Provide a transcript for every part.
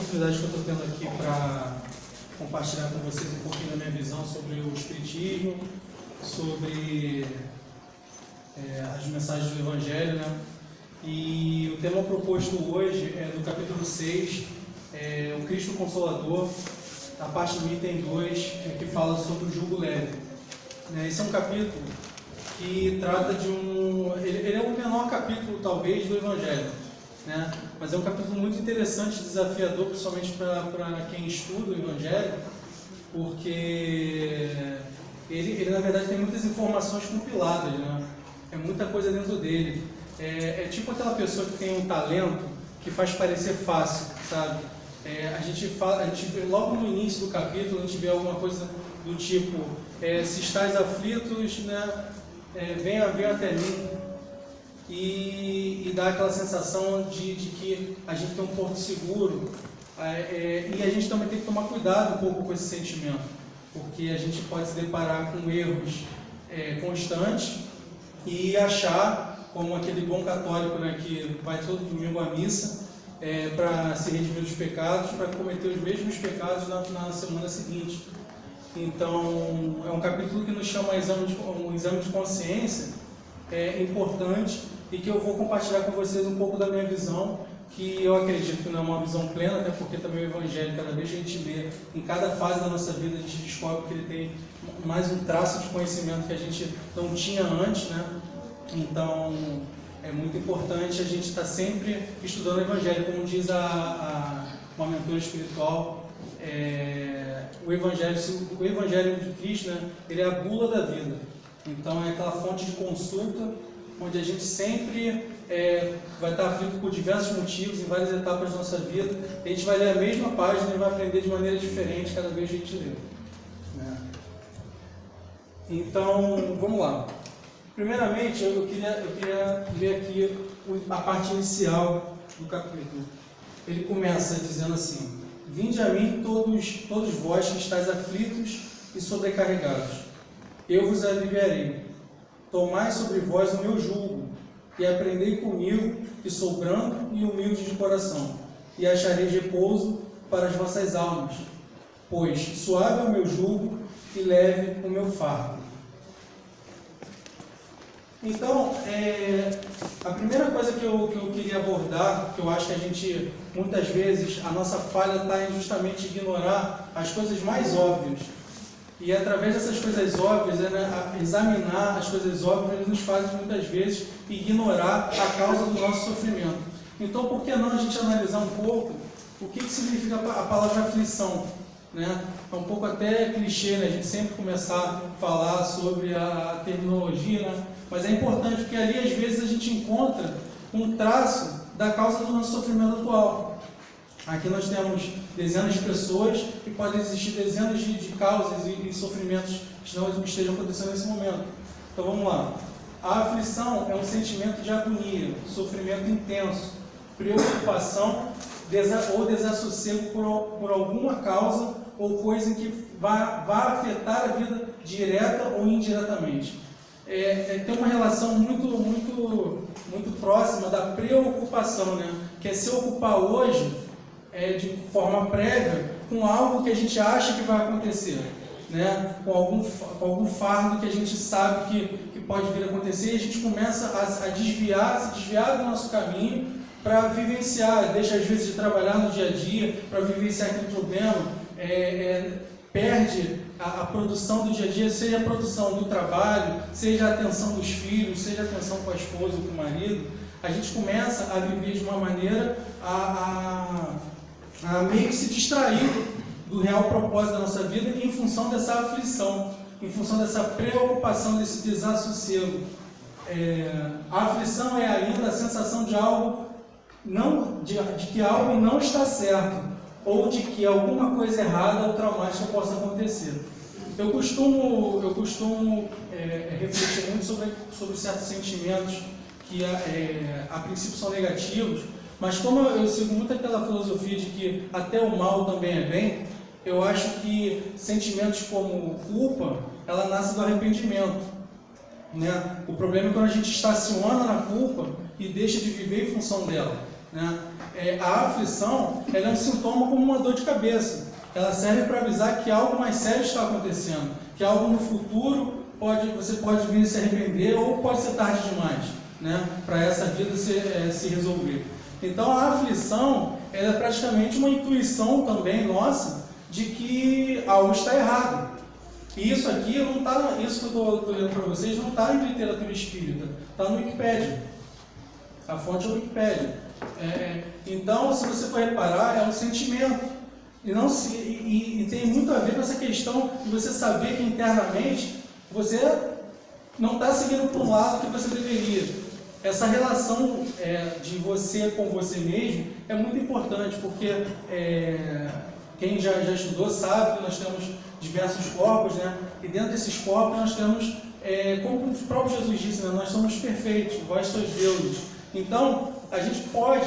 oportunidade que eu estou tendo aqui para compartilhar com vocês um pouquinho da minha visão sobre o Espiritismo, sobre as mensagens do Evangelho, né? E o tema proposto hoje é do capítulo 6, o Cristo Consolador, a parte do item 2, que fala sobre o jugo leve. Esse é um capítulo que trata de ele é o menor capítulo, talvez, do Evangelho, né? Mas é um capítulo muito interessante, desafiador, principalmente para quem estuda o Evangelho, porque ele, na verdade, tem muitas informações compiladas, né? É muita coisa dentro dele. É tipo aquela pessoa que tem um talento que faz parecer fácil, sabe? A gente vê logo no início do capítulo, a gente vê alguma coisa do tipo, se estáis aflitos, né, venha até mim, e dá aquela sensação de que a gente tem um porto seguro, e a gente também tem que tomar cuidado um pouco com esse sentimento, porque a gente pode se deparar com erros constantes e achar, como aquele bom católico, né, que vai todo domingo à missa para se redimir dos pecados, para cometer os mesmos pecados na semana seguinte. Então, é um capítulo que nos chama a um exame de consciência importante, e que eu vou compartilhar com vocês um pouco da minha visão, que eu acredito que não é uma visão plena, até porque também o Evangelho, cada vez que a gente lê, em cada fase da nossa vida, a gente descobre que ele tem mais um traço de conhecimento que a gente não tinha antes, né? Então, é muito importante a gente estar sempre estudando o Evangelho, como diz uma mentora espiritual, o Evangelho de Cristo, né, ele é a bula da vida. Então é aquela fonte de consulta, onde a gente sempre vai estar aflito por diversos motivos, em várias etapas da nossa vida. A gente vai ler a mesma página e vai aprender de maneira diferente cada vez que a gente lê, né? Então, vamos lá. Primeiramente, eu queria ver aqui a parte inicial do capítulo. Ele começa dizendo assim: vinde a mim todos vós que estáis aflitos e sobrecarregados, eu vos aliviarei. Tomai sobre vós o meu jugo, e aprendei comigo, que sou brando e humilde de coração, e achareis repouso para as vossas almas, pois suave é o meu jugo e leve o meu fardo. Então, a primeira coisa que eu queria abordar, que eu acho que a gente, muitas vezes, a nossa falha está em justamente ignorar as coisas mais óbvias. E através dessas coisas óbvias, examinar as coisas óbvias, ele nos faz muitas vezes ignorar a causa do nosso sofrimento. Então, por que não a gente analisar um pouco o que significa a palavra aflição, né? É um pouco até clichê, né? A gente sempre começar a falar sobre a terminologia, né? Mas é importante porque ali às vezes a gente encontra um traço da causa do nosso sofrimento atual. Aqui nós temos dezenas de pessoas e podem existir dezenas de causas e sofrimentos que estejam acontecendo nesse momento. Então vamos lá. A aflição é um sentimento de agonia, sofrimento intenso, preocupação ou desassossego por alguma causa ou coisa que vá afetar a vida direta ou indiretamente. Tem uma relação muito próxima da preocupação, né? Que é se ocupar hoje de forma prévia com algo que a gente acha que vai acontecer, né? Com algum fardo que a gente sabe que pode vir a acontecer, e a gente começa a se desviar do nosso caminho para vivenciar, deixa às vezes de trabalhar no dia a dia para vivenciar aquele problema, perde a produção do dia a dia, seja a produção do trabalho, seja a atenção dos filhos, seja a atenção com a esposa ou com o marido. A gente começa a viver de uma maneira a meio que se distrair do real propósito da nossa vida em função dessa aflição, em função dessa preocupação, desse desassossego. A aflição é ainda a sensação de que algo não está certo, ou de que alguma coisa errada ou traumática possa acontecer. Eu costumo refletir muito sobre certos sentimentos que a princípio são negativos, mas como eu sigo muito aquela filosofia de que até o mal também é bem, eu acho que sentimentos como culpa, ela nasce do arrependimento, né? O problema é quando a gente estaciona na culpa e deixa de viver em função dela. né? A aflição, ela é um sintoma como uma dor de cabeça. Ela serve para avisar que algo mais sério está acontecendo, que algo no futuro você pode vir se arrepender ou pode ser tarde demais, né? Para essa vida se resolver. Então a aflição, ela é praticamente uma intuição também nossa de que algo está errado. E isso aqui não está, isso que eu estou lendo para vocês não está em literatura espírita, está no Wikipédia. A fonte é o Wikipédia. Então, se você for reparar, é um sentimento. E tem muito a ver com essa questão de você saber que internamente você não está seguindo para um lado que você deveria. Essa relação de você com você mesmo é muito importante, porque quem já estudou sabe que nós temos diversos corpos, né? E dentro desses corpos nós temos, como o próprio Jesus disse, né? Nós somos perfeitos, vós sois deuses. Então, a gente pode,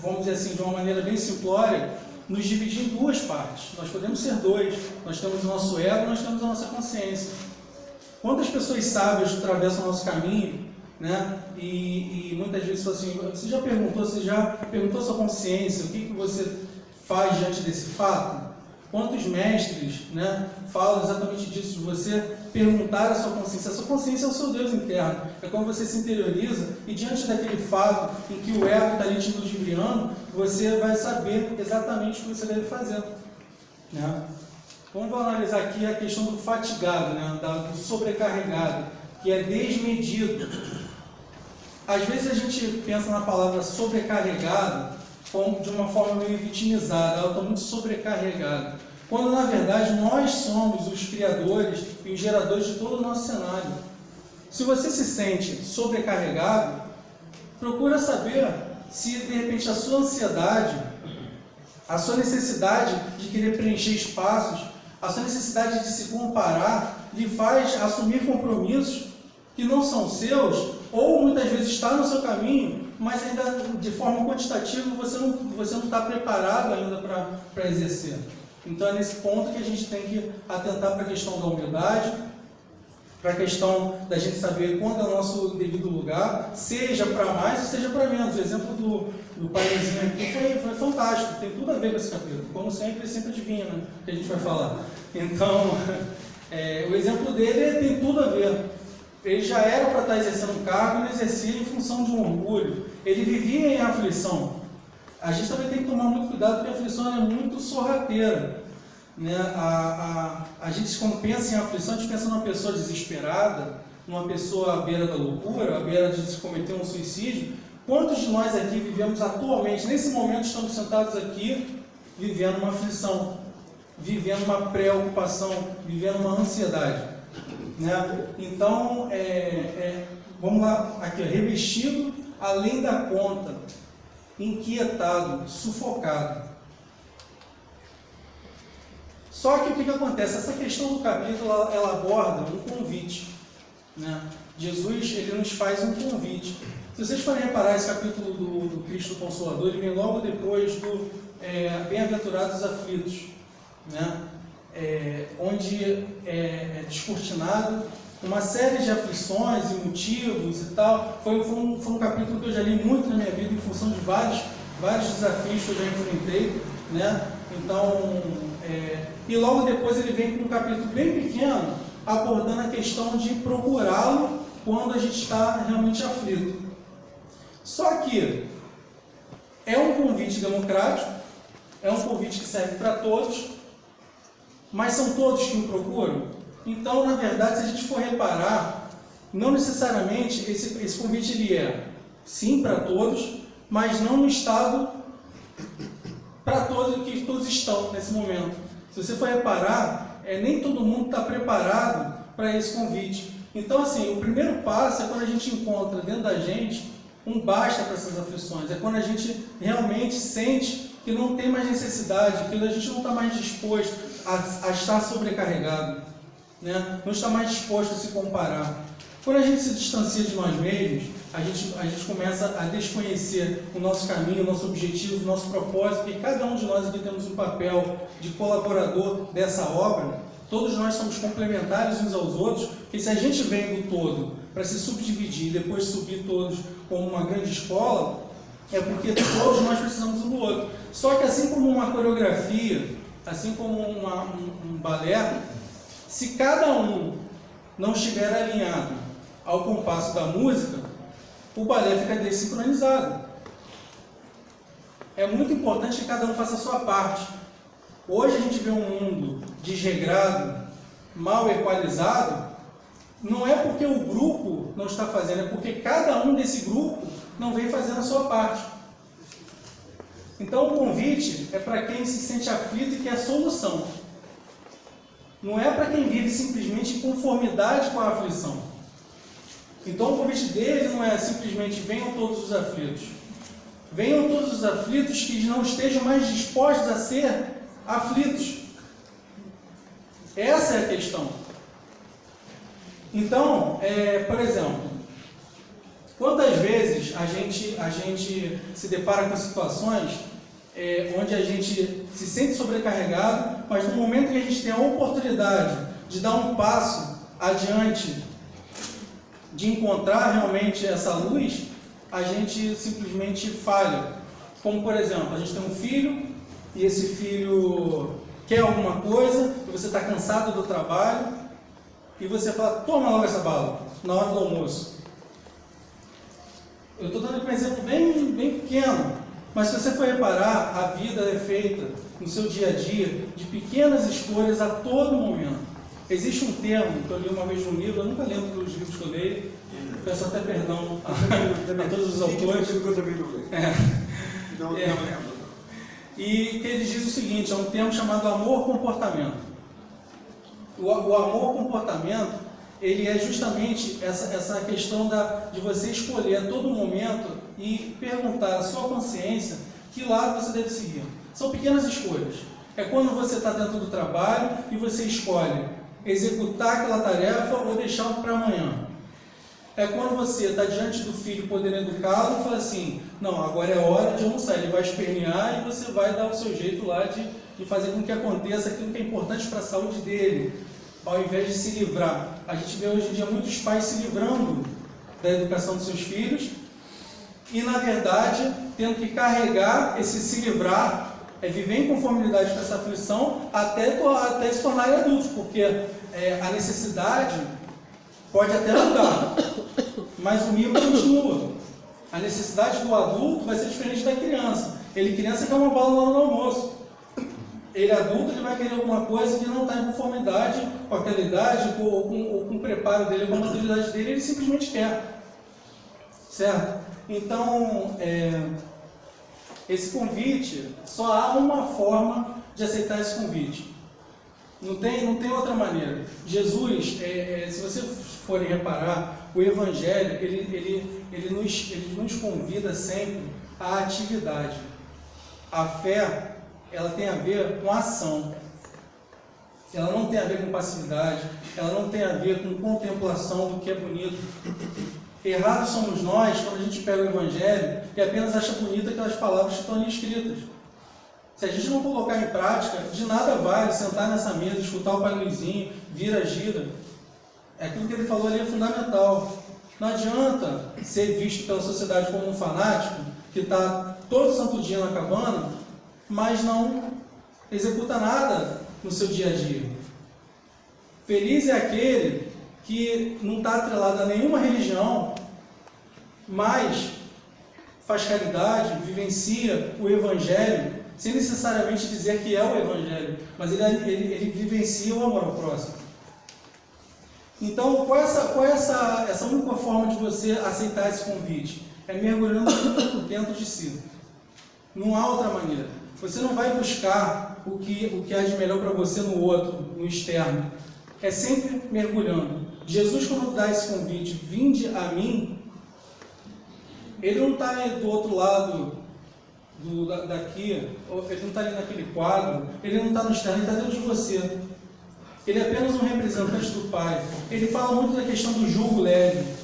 vamos dizer assim, de uma maneira bem simplória, nos dividir em duas partes. Nós podemos ser dois. Nós temos o nosso ego, nós temos a nossa consciência. Quantas pessoas sábias atravessam o nosso caminho, né? E muitas vezes falam assim, você já perguntou a sua consciência, o que você faz diante desse fato? Quantos mestres, né, falam exatamente disso, de você perguntar a sua consciência. A sua consciência é o seu Deus interno. É quando você se interioriza e diante daquele fato em que o ego está ali te ludibriando, você vai saber exatamente o que você deve fazer, né? Vamos analisar aqui a questão do fatigado, né, do sobrecarregado, que é desmedido. Às vezes a gente pensa na palavra sobrecarregado como de uma forma meio vitimizada, ela está muito sobrecarregada. Quando na verdade nós somos os criadores e os geradores de todo o nosso cenário. Se você se sente sobrecarregado, procura saber se de repente a sua ansiedade, a sua necessidade de querer preencher espaços, a sua necessidade de se comparar, lhe faz assumir compromissos que não são seus, ou muitas vezes está no seu caminho, mas ainda de forma quantitativa você não está preparado ainda para exercer. Então é nesse ponto que a gente tem que atentar para a questão da humildade, para a questão da gente saber quando é o nosso devido lugar, seja para mais ou seja para menos. O exemplo do paizinho aqui foi fantástico, tem tudo a ver com esse capítulo. Como sempre, ele sempre adivinha, né, que a gente vai falar. Então, o exemplo dele tem tudo a ver. Ele já era para estar exercendo um cargo e não exercia em função de um orgulho. Ele vivia em aflição. A gente também tem que tomar muito cuidado porque a aflição é muito sorrateira, né? A gente, quando pensa em aflição, a gente pensa numa pessoa desesperada, numa pessoa à beira da loucura, à beira de se cometer um suicídio. Quantos de nós aqui vivemos atualmente, nesse momento estamos sentados aqui, vivendo uma aflição, vivendo uma preocupação, vivendo uma ansiedade, né? Então, vamos lá, aqui, revestido além da conta, inquietado, sufocado. Só que o que acontece? Essa questão do capítulo, ela aborda um convite, né? Jesus, ele nos faz um convite. Se vocês forem reparar, esse capítulo do Cristo Consolador, ele vem logo depois do Bem-aventurados aflitos, né? Onde é descortinado uma série de aflições e motivos e tal. Foi um capítulo que eu já li muito na minha vida em função de vários desafios que eu já enfrentei, né? Então, e logo depois ele vem com um capítulo bem pequeno, abordando a questão de procurá-lo quando a gente está realmente aflito. Só que é um convite democrático, é um convite que serve para todos, mas são todos que o procuram? Então, na verdade, se a gente for reparar, não necessariamente esse convite ele é sim para todos, mas não no estado para todos que todos estão nesse momento. Se você for reparar, nem todo mundo está preparado para esse convite. Então, assim, o primeiro passo é quando a gente encontra dentro da gente um basta para essas aflições. É quando a gente realmente sente que não tem mais necessidade, que a gente não está mais disposto a estar sobrecarregado, né? Não está mais disposto a se comparar. Quando a gente se distancia de nós mesmos, a gente começa a desconhecer o nosso caminho, o nosso objetivo, o nosso propósito, porque cada um de nós aqui temos um papel de colaborador dessa obra. Todos nós somos complementares uns aos outros, porque se a gente vem do todo para se subdividir e depois subir todos como uma grande escola, é porque todos nós precisamos um do outro. Só que assim como uma coreografia, assim como um balé, se cada um não estiver alinhado ao compasso da música, o balé fica desincronizado. É muito importante que cada um faça a sua parte. Hoje a gente vê um mundo desregrado, mal equalizado, não é porque o grupo não está fazendo, é porque cada um desse grupo não vem fazendo a sua parte. Então o convite é para quem se sente aflito e quer solução. Não é para quem vive simplesmente em conformidade com a aflição. Então o convite dele não é simplesmente venham todos os aflitos. Venham todos os aflitos que não estejam mais dispostos a ser aflitos. Essa é a questão. Então, por exemplo, quantas vezes a gente se depara com situações onde a gente se sente sobrecarregado, mas no momento que a gente tem a oportunidade de dar um passo adiante, de encontrar realmente essa luz, a gente simplesmente falha. Como, por exemplo, a gente tem um filho e esse filho quer alguma coisa e você está cansado do trabalho e você fala, toma logo essa bala, na hora do almoço. Eu estou dando um exemplo bem pequeno, mas se você for reparar, a vida é feita no seu dia a dia de pequenas escolhas a todo momento. Existe um termo que eu li uma vez num livro, eu nunca lembro dos livros que eu leio, peço até perdão a todos os autores. Não lembro. E que ele diz o seguinte, é um termo chamado amor-comportamento. O amor-comportamento, ele é justamente essa questão de você escolher a todo momento e perguntar à sua consciência que lado você deve seguir. São pequenas escolhas. É quando você está dentro do trabalho e você escolhe executar aquela tarefa ou deixar para amanhã. É quando você está diante do filho podendo educá-lo e fala assim, não, agora é hora de almoçar, ele vai espernear e você vai dar o seu jeito lá de fazer com que aconteça aquilo que é importante para a saúde dele, ao invés de se livrar. A gente vê hoje em dia muitos pais se livrando da educação dos seus filhos e, na verdade, tendo que carregar esse se livrar, viver em conformidade com essa aflição até se tornarem adultos, porque a necessidade pode até mudar, mas o mimo continua. A necessidade do adulto vai ser diferente da criança. Criança quer uma bola na hora do almoço. Ele adulto, ele vai querer alguma coisa que não está em conformidade com aquela idade, ou com o preparo dele, com a maturidade dele, ele simplesmente quer. Certo? Então, esse convite, só há uma forma de aceitar esse convite. Não tem outra maneira. Jesus, se vocês forem reparar, o Evangelho, ele nos convida sempre à atividade. A fé, ela tem a ver com ação. Ela não tem a ver com passividade, ela não tem a ver com contemplação do que é bonito. Errados somos nós quando a gente pega o Evangelho e apenas acha bonito aquelas palavras que estão ali escritas. Se a gente não colocar em prática, de nada vale sentar nessa mesa, escutar o Pai Luizinho, vira, gira. Aquilo que ele falou ali é fundamental. Não adianta ser visto pela sociedade como um fanático que está todo santo dia na cabana, mas não executa nada no seu dia a dia. Feliz é aquele que não está atrelado a nenhuma religião, mas faz caridade, vivencia o Evangelho, sem necessariamente dizer que é o Evangelho, mas ele vivencia o amor ao próximo. Então, qual é essa única forma de você aceitar esse convite? É mergulhando tudo dentro de si. Não há outra maneira. Você não vai buscar o que há de melhor para você no outro, no externo. É sempre mergulhando. Jesus, quando dá esse convite, vinde a mim, ele não está do outro lado daqui, ele não está ali naquele quadro, ele não está no externo, ele está dentro de você. Ele é apenas um representante do Pai. Ele fala muito da questão do jugo leve,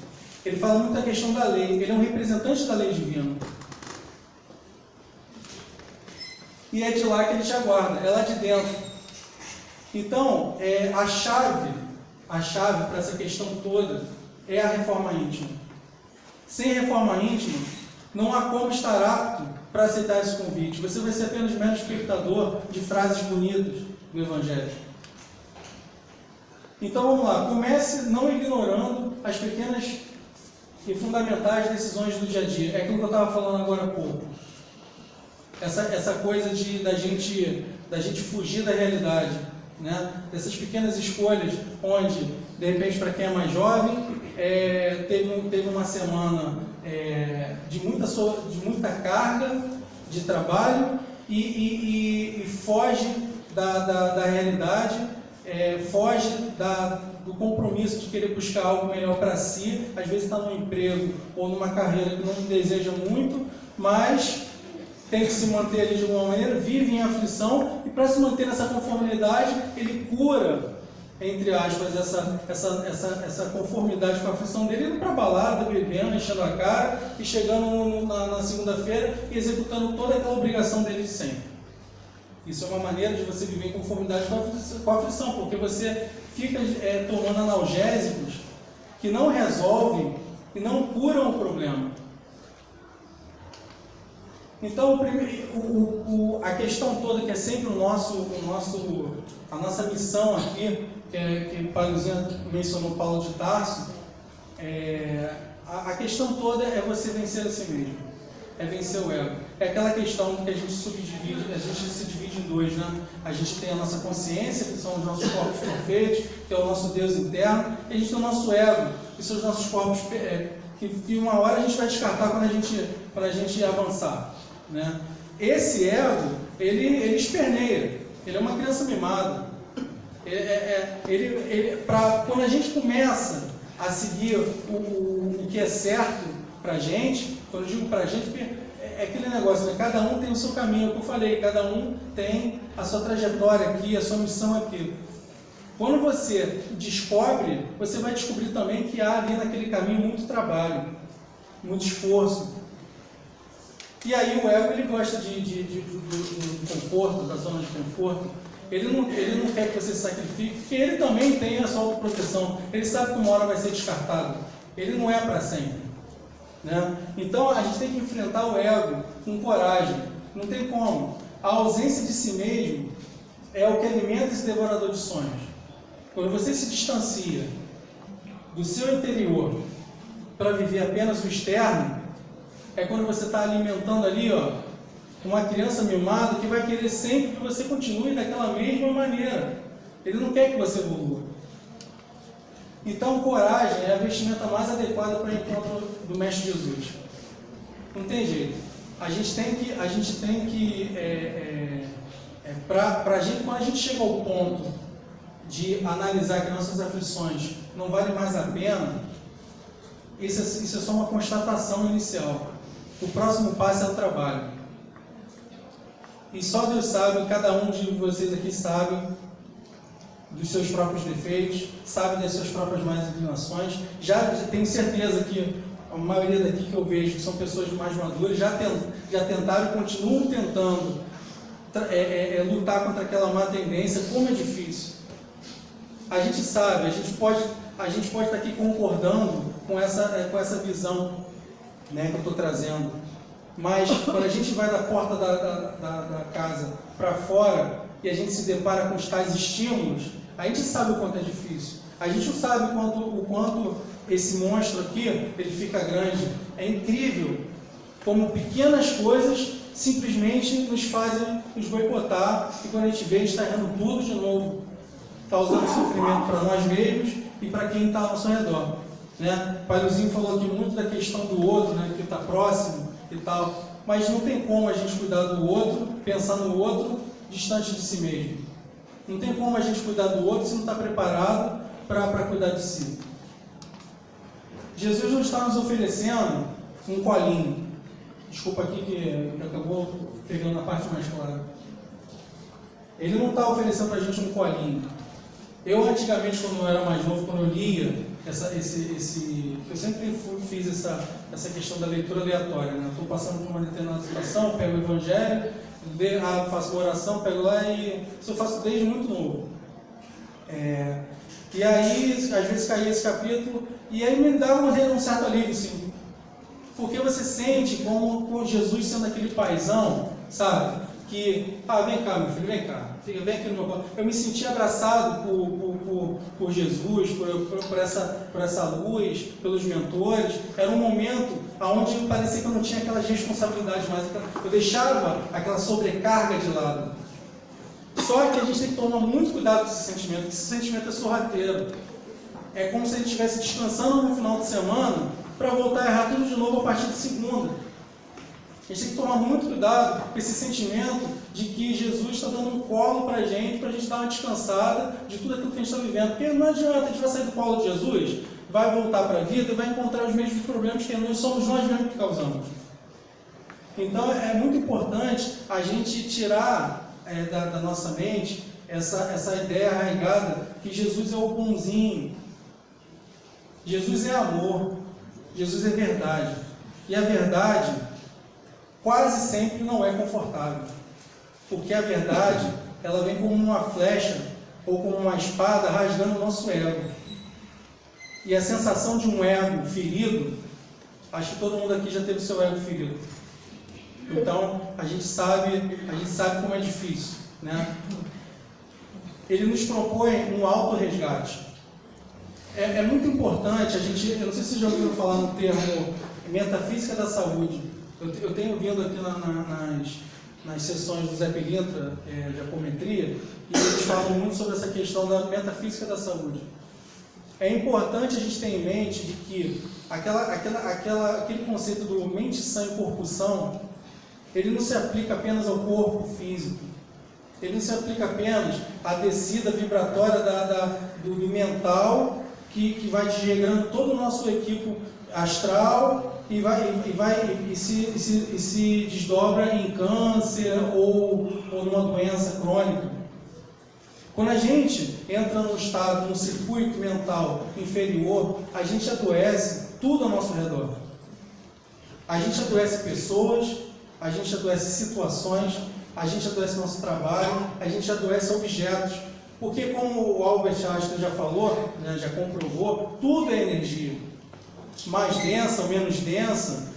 ele fala muito da questão da lei, ele é um representante da lei divina. E é de lá que ele te aguarda, é lá de dentro. Então, a chave para essa questão toda é a reforma íntima. Sem reforma íntima, não há como estar apto para aceitar esse convite. Você vai ser apenas mero espectador de frases bonitas do Evangelho. Então vamos lá, comece não ignorando as pequenas e fundamentais decisões do dia a dia. É aquilo que eu estava falando agora há pouco. Essa coisa da gente fugir da realidade, né? Dessas pequenas escolhas, onde, de repente, para quem é mais jovem, teve uma semana de muita carga de trabalho e foge da realidade, foge do compromisso de querer buscar algo melhor para si. Às vezes está num emprego ou numa carreira que não deseja muito, mas tem que se manter ali de alguma maneira, vive em aflição, e para se manter nessa conformidade, ele cura, entre aspas, essa conformidade com a aflição dele, indo para a balada, bebendo, enchendo a cara, e chegando na segunda-feira e executando toda aquela obrigação dele de sempre. Isso é uma maneira de você viver em conformidade com a aflição, porque você fica tomando analgésicos que não resolvem e não curam o problema. Então, a questão toda, que é sempre a nossa missão aqui, que o Paulozinho mencionou, Paulo de Tarso, a questão toda é você vencer a si mesmo, é vencer o ego. É aquela questão que a gente se divide em dois, né? A gente tem a nossa consciência, que são os nossos corpos perfeitos, que é o nosso Deus interno, e a gente tem o nosso ego, que são os nossos corpos que uma hora a gente vai descartar quando a gente avançar. Né? Esse ego, ele esperneia, ele é uma criança mimada. Quando a gente começa a seguir o que é certo pra gente, quando eu digo pra gente, é aquele negócio, né? Cada um tem o seu caminho, é o que eu falei, cada um tem a sua trajetória aqui, a sua missão aqui. Quando você descobre, você vai descobrir também que há ali naquele caminho muito trabalho, muito esforço. E aí o ego, ele gosta do conforto, da zona de conforto. Ele não quer que você se sacrifique, porque ele também tem a sua autoproteção. Ele sabe que uma hora vai ser descartado. Ele não é para sempre. Né? Então a gente tem que enfrentar o ego com coragem. Não tem como. A ausência de si mesmo é o que alimenta esse devorador de sonhos. Quando você se distancia do seu interior para viver apenas o externo, é quando você está alimentando ali, uma criança mimada que vai querer sempre que você continue daquela mesma maneira. Ele não quer que você evolua. Então, coragem é a vestimenta mais adequada para o encontro do Mestre Jesus. Não tem jeito. A gente tem que quando a gente chega ao ponto de analisar que nossas aflições não valem mais a pena, isso é só uma constatação inicial. O próximo passo é o trabalho. E só Deus sabe, cada um de vocês aqui sabe dos seus próprios defeitos, sabe das suas próprias más inclinações. Já tenho certeza que a maioria daqui que eu vejo, que são pessoas mais maduras, já tentaram e continuam tentando lutar contra aquela má tendência. Como é difícil. A gente sabe, a gente pode estar aqui concordando com essa visão, né, que eu estou trazendo, mas quando a gente vai da porta da casa para fora e a gente se depara com os tais estímulos, a gente sabe o quanto é difícil. A gente não sabe o quanto esse monstro aqui ele fica grande. É incrível como pequenas coisas simplesmente nos fazem nos boicotar, e quando a gente vê, a gente está errando tudo de novo, causando sofrimento para nós mesmos e para quem está ao nosso redor. Né? O Paulozinho falou aqui muito da questão do outro, né, que está próximo e tal, mas não tem como a gente cuidar do outro, pensar no outro distante de si mesmo. Não tem como a gente cuidar do outro se não está preparado para cuidar de si. Jesus não está nos oferecendo um colinho. Desculpa aqui que acabou pegando a parte mais clara. Ele não está oferecendo para a gente um colinho. Eu antigamente, quando eu era mais novo, quando eu lia eu sempre fiz essa questão da leitura aleatória, né? Estou passando por uma determinada situação, pego o Evangelho, faço uma oração, pego lá, e isso eu faço desde muito novo. E aí, às vezes caía esse capítulo, e aí me dava um certo alívio, sim. Porque você sente como Jesus sendo aquele paizão, sabe? Que, vem cá, meu filho, vem cá, vem aqui no meu colo. Eu me senti abraçado por Jesus, por essa luz, pelos mentores. Era um momento onde parecia que eu não tinha aquelas responsabilidades mais, eu deixava aquela sobrecarga de lado. Só que a gente tem que tomar muito cuidado com esse sentimento, porque esse sentimento é sorrateiro. É como se a gente estivesse descansando no final de semana para voltar a errar tudo de novo a partir de segunda. A gente tem que tomar muito cuidado com esse sentimento de que Jesus está dando um colo para a gente dar uma descansada de tudo aquilo que a gente está vivendo. Porque não adianta, a gente vai sair do colo de Jesus, vai voltar para a vida e vai encontrar os mesmos problemas que nós somos nós mesmos que causamos. Então é muito importante a gente tirar da nossa mente essa ideia arraigada que Jesus é o bonzinho. Jesus é amor, Jesus é verdade. E a verdade quase sempre não é confortável. Porque a verdade, ela vem como uma flecha ou como uma espada rasgando o nosso ego. E a sensação de um ego ferido, acho que todo mundo aqui já teve o seu ego ferido. Então, a gente sabe como é difícil, né? Ele nos propõe um auto-resgate. É muito importante, eu não sei se vocês já ouviram falar no termo metafísica da saúde. Eu tenho vindo aqui nas sessões do Zé Pilintra, de apometria, e eles falam muito sobre essa questão da metafísica da saúde. É importante a gente ter em mente de que aquele conceito do mente sã e corpo são, ele não se aplica apenas ao corpo físico. Ele não se aplica apenas à descida vibratória do mental que vai desregrando todo o nosso equipo astral e se desdobra em câncer ou numa doença crônica. Quando a gente entra num circuito mental inferior, a gente adoece tudo ao nosso redor. A gente adoece pessoas, a gente adoece situações, a gente adoece nosso trabalho, a gente adoece objetos. Porque, como o Albert Einstein já falou, né, já comprovou, tudo é energia. Mais densa ou menos densa,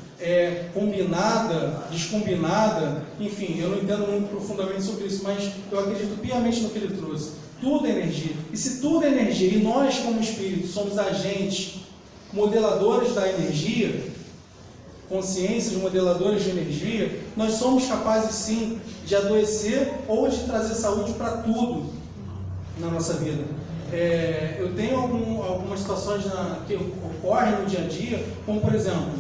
combinada, descombinada, enfim, eu não entendo muito profundamente sobre isso, mas eu acredito piamente no que ele trouxe. Tudo é energia. E se tudo é energia, e nós como espírito somos agentes, modeladores da energia, consciências modeladores de energia, nós somos capazes sim de adoecer ou de trazer saúde para tudo na nossa vida. Eu tenho algumas situações que ocorrem no dia a dia, como por exemplo,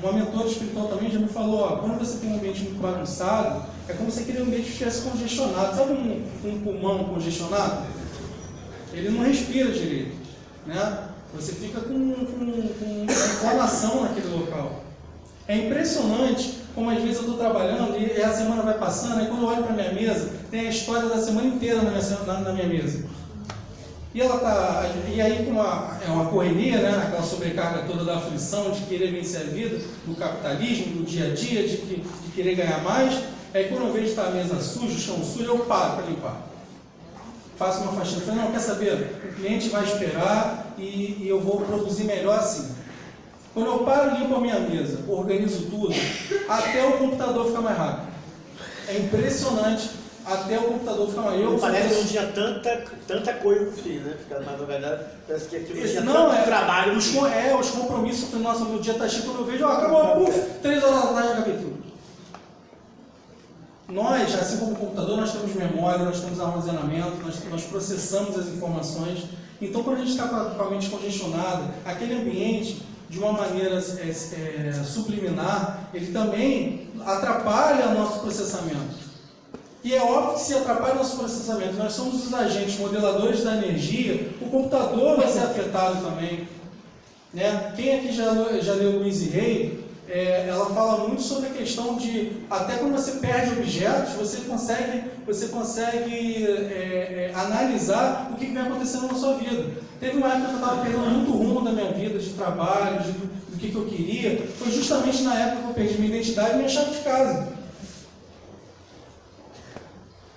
uma mentora espiritual também já me falou, quando você tem um ambiente muito bagunçado, é como se aquele ambiente estivesse congestionado. Sabe um pulmão congestionado? Ele não respira direito, né? Você fica com inflamação naquele local. É impressionante como às vezes eu estou trabalhando e a semana vai passando, e quando eu olho para a minha mesa, tem a história da semana inteira na minha mesa. E aí como é uma correria, né? Aquela sobrecarga toda da aflição, de querer vencer a vida, do capitalismo, do dia a dia, de querer ganhar mais. Aí quando eu vejo que está a mesa suja, o chão sujo, eu paro para limpar. Faço uma faxina. Eu falei, não, quer saber? O cliente vai esperar e eu vou produzir melhor assim. Quando eu paro, limpo a minha mesa, organizo tudo, até o computador ficar mais rápido. É impressionante, até o computador ficar mais rápido. Parece que não tinha tanta coisa no fim, né? Na verdade, parece que aquilo tinha tanto trabalho. Os compromissos. Eu falei, nossa, meu dia está cheio, quando eu vejo, acabou, 3 horas da tarde, acabei tudo. Nós, assim como o computador, nós temos memória, nós temos armazenamento, nós processamos as informações. Então, quando a gente está com a mente congestionada, aquele ambiente, de uma maneira subliminar, ele também atrapalha o nosso processamento. E é óbvio que se atrapalha o nosso processamento, nós somos os agentes modeladores da energia, o computador vai ser afetado também. Né? Quem aqui já leu Louise Hay, ela fala muito sobre a questão de, até quando você perde objetos, você consegue analisar o que vem acontecendo na sua vida. Teve uma época que eu estava perdendo muito rumo da minha vida, de trabalho, do que eu queria. Foi justamente na época que eu perdi minha identidade e minha chave de casa.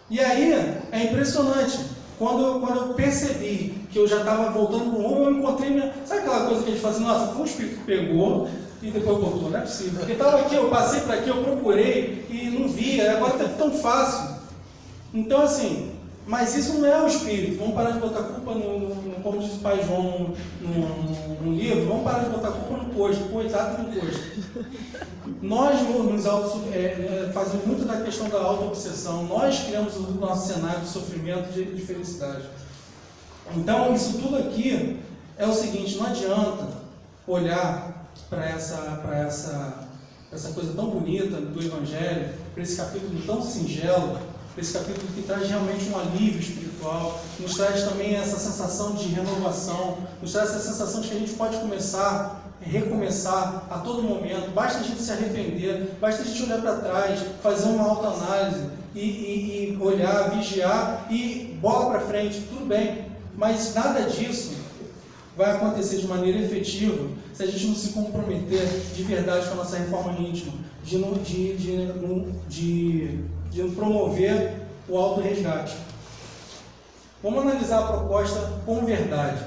E aí, é impressionante. Quando eu percebi que eu já estava voltando para o rumo, eu encontrei minha... Sabe aquela coisa que a gente fala assim, nossa, foi um espírito que pegou, e depois voltou. Não é possível. Porque estava aqui, eu passei por aqui, eu procurei e não via, agora está tão fácil. Então, assim, mas isso não é o espírito. Vamos parar de botar culpa como diz o pai João no livro, vamos parar de botar culpa no posto, coitado do posto. Nós fazemos muito da questão da auto-obsessão, nós criamos o nosso cenário de sofrimento de felicidade. Então, isso tudo aqui é o seguinte, não adianta olhar para essa coisa tão bonita do Evangelho, para esse capítulo tão singelo, para esse capítulo que traz realmente um alívio espiritual, nos traz também essa sensação de renovação, nos traz essa sensação de que a gente pode recomeçar a todo momento, basta a gente se arrepender, basta a gente olhar para trás, fazer uma autoanálise e olhar, vigiar e bola para frente, tudo bem, mas nada disso vai acontecer de maneira efetiva se a gente não se comprometer de verdade com a nossa reforma íntima, de promover o auto-resgate. Vamos analisar a proposta com verdade.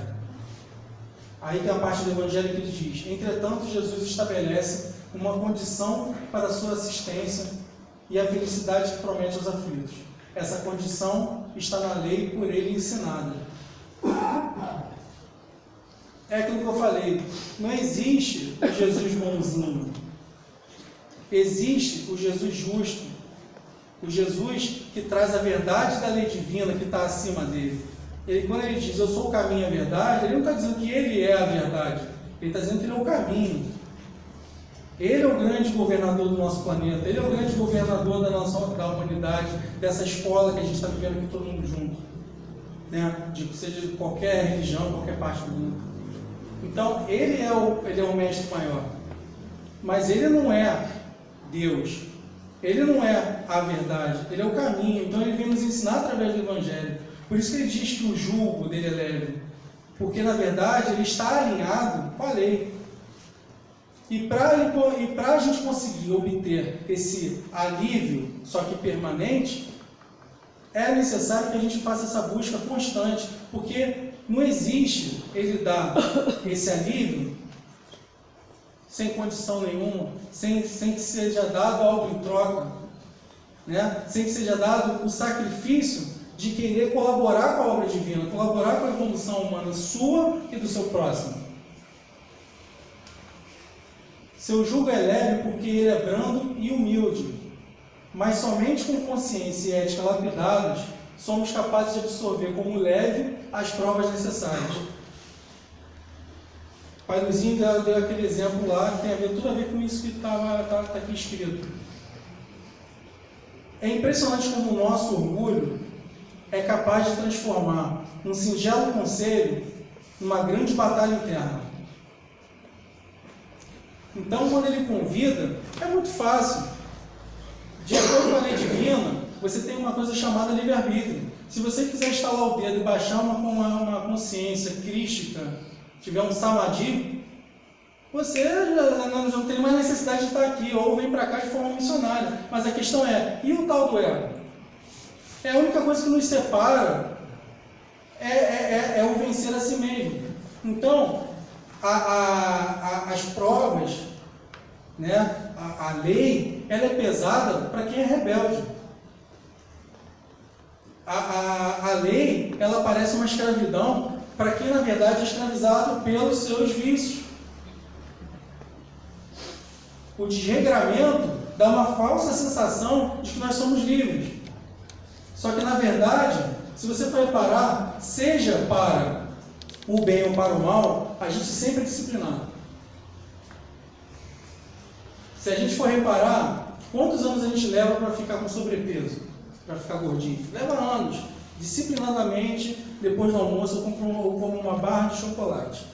Aí tem a parte do Evangelho que ele diz: entretanto, Jesus estabelece uma condição para a sua assistência e a felicidade que promete aos aflitos. Essa condição está na lei por ele ensinada. É aquilo que eu falei, não existe o Jesus bonzinho, existe o Jesus justo, o Jesus que traz a verdade da lei divina que está acima dele. Quando ele diz, eu sou o caminho e a verdade, ele não está dizendo que ele é a verdade, ele está dizendo que ele é o caminho. Ele é o grande governador do nosso planeta, ele é o grande governador da humanidade, dessa escola que a gente está vivendo aqui todo mundo junto, né? Seja de qualquer religião, qualquer parte do mundo. Então, ele é o mestre maior, mas ele não é Deus, ele não é a verdade, ele é o caminho. Então ele vem nos ensinar através do Evangelho. Por isso que ele diz que o jugo dele é leve, porque na verdade ele está alinhado com a lei. E para a gente conseguir obter esse alívio, só que permanente, é necessário que a gente faça essa busca constante, porque não existe ele dar esse alívio sem condição nenhuma, sem que seja dado algo em troca, né? Sem que seja dado o sacrifício de querer colaborar com a obra divina, colaborar com a evolução humana sua e do seu próximo. Seu jugo é leve porque ele é brando e humilde, mas somente com consciência e ética lapidados somos capazes de absorver como leve as provas necessárias. O Pai Luizinho deu aquele exemplo lá, que tem tudo a ver com isso que está aqui escrito. É impressionante como o nosso orgulho é capaz de transformar um singelo conselho numa grande batalha interna. Então, quando ele convida, é muito fácil. De acordo com a lei divina, você tem uma coisa chamada livre-arbítrio. Se você quiser estalar o dedo e baixar uma consciência crística, tiver um samadhi, você não tem mais necessidade de estar aqui, ou vem para cá de forma missionária. Mas a questão é, e o tal do ego? É a única coisa que nos separa, é o vencer a si mesmo. Então, as provas, né, a lei, ela é pesada para quem é rebelde. A lei, ela parece uma escravidão para quem, na verdade, é escravizado pelos seus vícios. O desregramento dá uma falsa sensação de que nós somos livres. Só que, na verdade, se você for reparar, seja para o bem ou para o mal, a gente sempre é disciplinado. Se a gente for reparar, quantos anos a gente leva para ficar com sobrepeso? Para ficar gordinho? Leva anos. Disciplinadamente, depois do almoço, eu como uma barra de chocolate.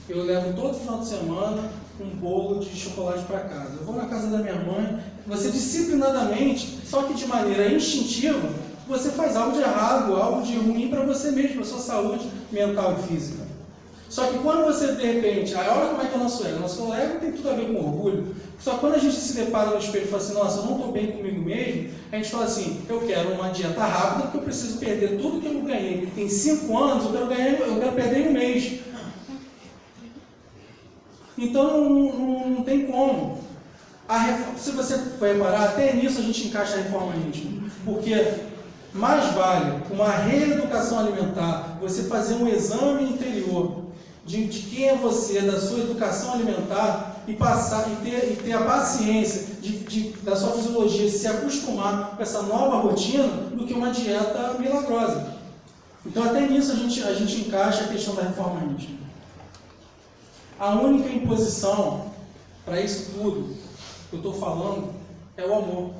Eu levo todo final de semana um bolo de chocolate para casa. Eu vou na casa da minha mãe. Você disciplinadamente, só que de maneira instintiva, você faz algo de errado, algo de ruim para você mesmo, para a sua saúde mental e física. Só que quando você, de repente, olha como é que é o nosso ego. O nosso ego tem tudo a ver com orgulho. Só que quando a gente se depara no espelho e fala assim, nossa, eu não estou bem comigo mesmo, a gente fala assim, eu quero uma dieta rápida, porque eu preciso perder tudo que eu ganhei em 5 anos, eu quero perder em um mês. Então não tem como. Se você for reparar, até nisso a gente encaixa a reforma íntima. Porque mais vale uma reeducação alimentar, você fazer um exame interior de quem é você, da sua educação alimentar, e passar e ter a paciência da sua fisiologia se acostumar com essa nova rotina, do que uma dieta milagrosa. Então até nisso a gente encaixa a questão da reforma íntima. A única imposição para isso tudo que eu estou falando é o amor.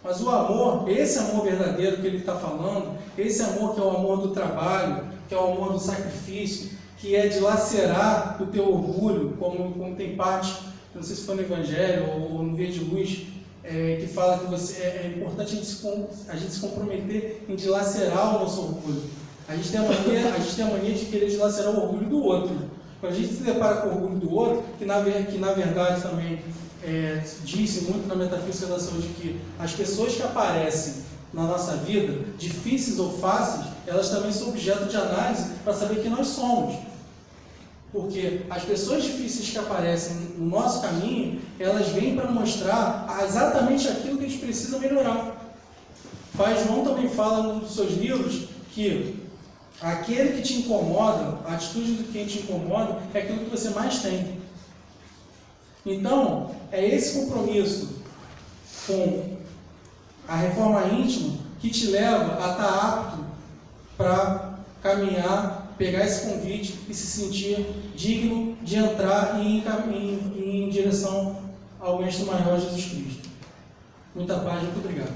Mas o amor, esse amor verdadeiro que ele está falando, esse amor que é o amor do trabalho, que é o amor do sacrifício, que é dilacerar o teu orgulho, como tem parte, não sei se foi no Evangelho ou no Via de Luz, que fala que é importante a gente se comprometer em dilacerar o nosso orgulho. A gente tem a mania de querer dilacerar o orgulho do outro. Quando a gente se depara com o orgulho do outro, que na verdade também diz-se muito na metafísica da saúde que as pessoas que aparecem na nossa vida, difíceis ou fáceis, elas também são objeto de análise para saber quem nós somos. Porque as pessoas difíceis que aparecem no nosso caminho, elas vêm para mostrar exatamente aquilo que a gente precisa melhorar. Pai João também fala num dos seus livros que aquele que te incomoda, a atitude de quem te incomoda, é aquilo que você mais tem. Então, é esse compromisso com a reforma íntima que te leva a estar apto para caminhar, pegar esse convite e se sentir digno de entrar em direção ao Mestre Maior Jesus Cristo. Muita paz, muito obrigado.